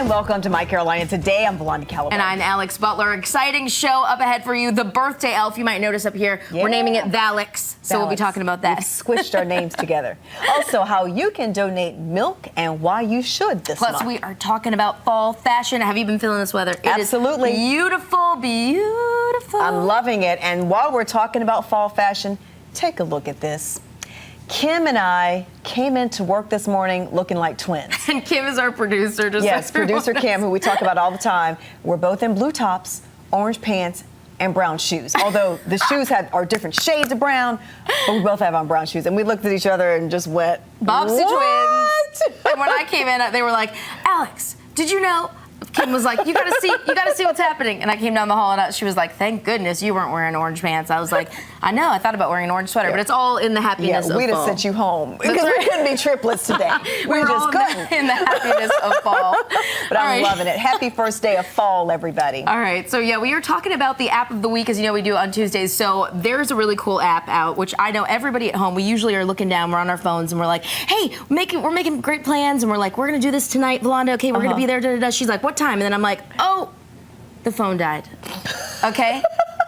and welcome to My Carolina Today. I'm Blondie Calloway. And I'm Alex Butler. Exciting show up ahead for you. The birthday elf, you might notice up here, we're naming it Valix. So we'll be talking about that. We've squished our names together. Also, how you can donate milk and why you should this month. Plus, we are talking about fall fashion. Have you been feeling this weather? Absolutely. It is beautiful, beautiful. I'm loving it. And while we're talking about fall fashion, take a look at this. Kim and I came into work this morning looking like twins. And Kim is our producer. Yes, producer Kim, who we talk about all the time. We're both in blue tops, orange pants, and brown shoes. Although the shoes are different shades of brown, but we both have on brown shoes. And we looked at each other and just went, Bobsy what? twins. And when I came in, they were like, Alex, did you know? Kim was like, you gotta see what's happening. And I came down the hall and she was like, thank goodness you weren't wearing orange pants. I was like, I know, I thought about wearing an orange sweater, but it's all in the happiness of fall. We'd have sent you home because we couldn't be triplets today. we just couldn't. In the happiness of fall. But I'm loving it. Happy first day of fall, everybody. All right, so yeah, we are talking about the app of the week, as you know we do on Tuesdays. So there's a really cool app out, which I know everybody at home, we usually are looking down, we're on our phones, and we're like, hey, we're making great plans, and we're like, we're gonna do this tonight, Valanda, okay, we're gonna be there, da-da-da. She's like, what time? And then I'm like, oh, the phone died. Okay?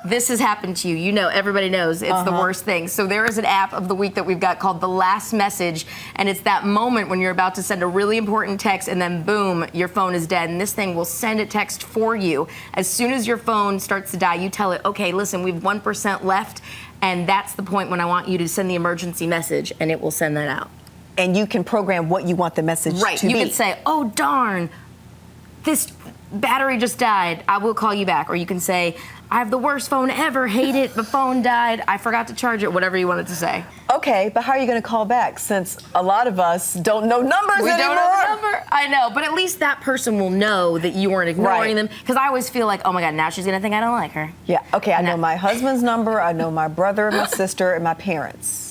This has happened to you. You know, everybody knows it's the worst thing. So there is an app of the week that we've got called The Last Message, and it's that moment when you're about to send a really important text and then boom, your phone is dead, and this thing will send a text for you. As soon as your phone starts to die, you tell it, okay, listen, we have 1% left, and that's the point when I want you to send the emergency message, and it will send that out. And you can program what you want the message to be. Right, you can say, oh darn, this battery just died, I will call you back. Or you can say, I have the worst phone ever, hate it, the phone died, I forgot to charge it, whatever you wanted to say. Okay, but how are you going to call back since a lot of us don't know numbers anymore? We don't know the number. I know, but at least that person will know that you weren't ignoring them. Because I always feel like, oh my God, now she's going to think I don't like her. Yeah, okay, I know my husband's number, I know my brother, my sister, and my parents.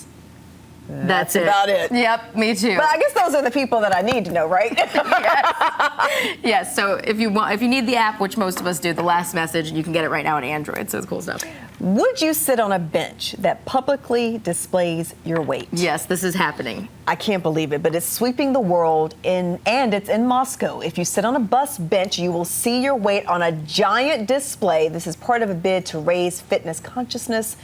That's about it. Yep, me too. But I guess those are the people that I need to know, right? Yes. So if you need the app, which most of us do, The Last Message, you can get it right now on Android. So it's cool stuff. Would you sit on a bench that publicly displays your weight? Yes, this is happening. I can't believe it, but it's sweeping the world, and it's in Moscow. If you sit on a bus bench, you will see your weight on a giant display. This is part of a bid to raise fitness consciousness.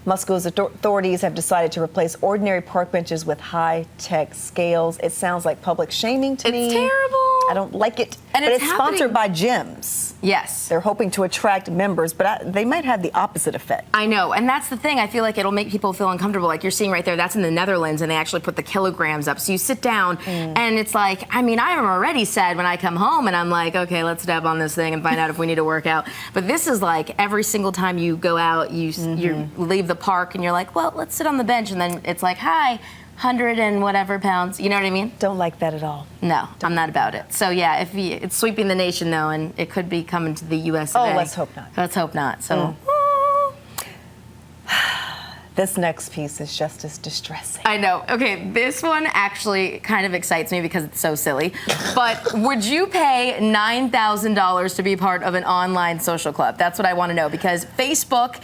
Moscow's authorities have decided to replace ordinary park benches with high-tech scales. It sounds like public shaming to me. It's terrible. I don't like it. And but it's sponsored by gyms. Yes. They're hoping to attract members, but they might have the opposite effect. I know, and that's the thing. I feel like it'll make people feel uncomfortable. Like you're seeing right there, that's in the Netherlands, and they actually put the kilograms up. So you sit down, and it's like, I mean, I'm already sad when I come home, and I'm like, okay, let's step on this thing and find out if we need to work out. But this is like every single time you go out, you leave the park, and you're like, well, let's sit on the bench, and then it's like, hi. 100 and whatever pounds, you know what I mean? Don't like that at all. No, I'm not about it. So yeah, it's sweeping the nation though, and it could be coming to the U.S. Oh, let's hope not. Let's hope not. So. This next piece is just as distressing. I know. Okay, this one actually kind of excites me because it's so silly. But would you pay $9,000 to be part of an online social club? That's what I want to know, because Facebook,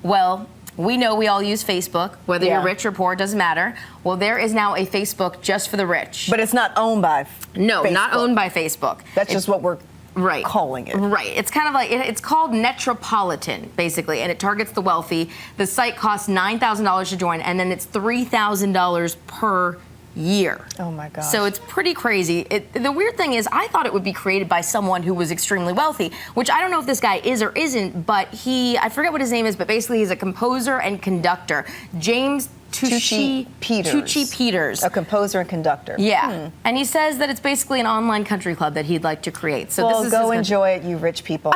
well, we know we all use Facebook, whether you're rich or poor, it doesn't matter. Well, there is now a Facebook just for the rich. But it's not owned by No, Facebook. not owned by Facebook. That's just what we're calling it. Right. It's kind of like, it's called Metropolitan, basically, and it targets the wealthy. The site costs $9,000 to join, and then it's $3,000 per year. Oh my gosh. So it's pretty crazy. The weird thing is, I thought it would be created by someone who was extremely wealthy, which I don't know if this guy is or isn't, but I forget what his name is, but basically he's a composer and conductor. James Tucci Peters. A composer and conductor. Yeah. And he says that it's basically an online country club that he'd like to create. So well, this is go enjoy it, you rich people.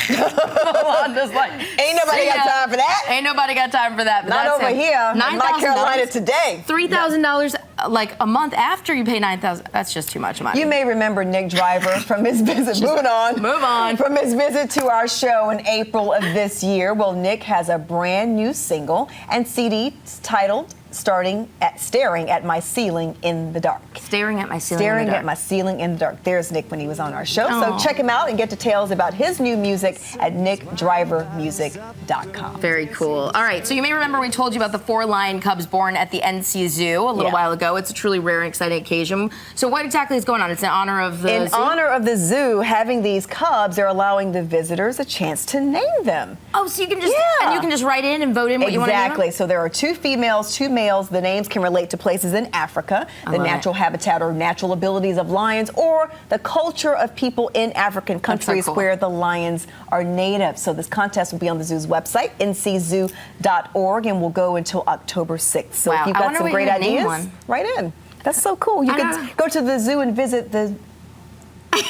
Yolanda's like, ain't nobody got time for that. Ain't nobody got time for that. But not over here. My Carolina Today. $3,000 like a month after you pay $9,000. That's just too much money. You may remember Nick Driver from his visit. Move on. From his visit to our show in April of this year. Well, Nick has a brand new single and CD titled staring at my ceiling in the dark. Staring at my ceiling in Staring the dark. at my ceiling in the dark. There's Nick when he was on our show. Aw. So check him out and get details about his new music at nickdrivermusic.com. Very cool. All right, so you may remember we told you about the 4 lion cubs born at the NC Zoo a little while ago. It's a truly rare and exciting occasion. So what exactly is going on? It's in honor of the In zoo? honor of the zoo having these cubs, they're allowing the visitors a chance to name them. Oh, so you can just and you can just write in and vote in what you want to name them? Exactly. So there are 2 females, 2 males. The names can relate to places in Africa, the natural habitat or natural abilities of lions, or the culture of people in African countries where the lions are native. So this contest will be on the zoo's website, nczoo.org, and will go until October 6th. So if you've got some great ideas, write in. That's so cool. You can go to the zoo and visit the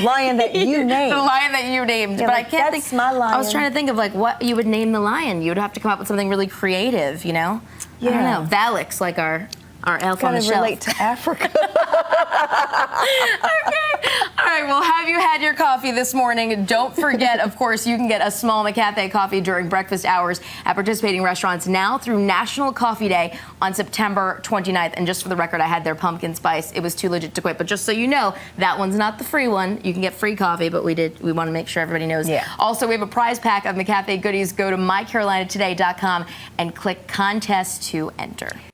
lion that you named. The lion that you named. Yeah, but like, I can't that's think. my lion. I was trying to think of like what you would name the lion. You would have to come up with something really creative, you know? Yeah. I don't know. Valix, like our elf on the shelf. relate to Africa. Okay. All right, well, have you had your coffee this morning? Don't forget, of course, you can get a small McCafe coffee during breakfast hours at participating restaurants now through National Coffee Day on September 29th. And just for the record, I had their pumpkin spice. It was too legit to quit. But just so you know, that one's not the free one. You can get free coffee, but we want to make sure everybody knows. Yeah. Also, we have a prize pack of McCafe goodies. Go to mycarolinatoday.com and click contest to enter.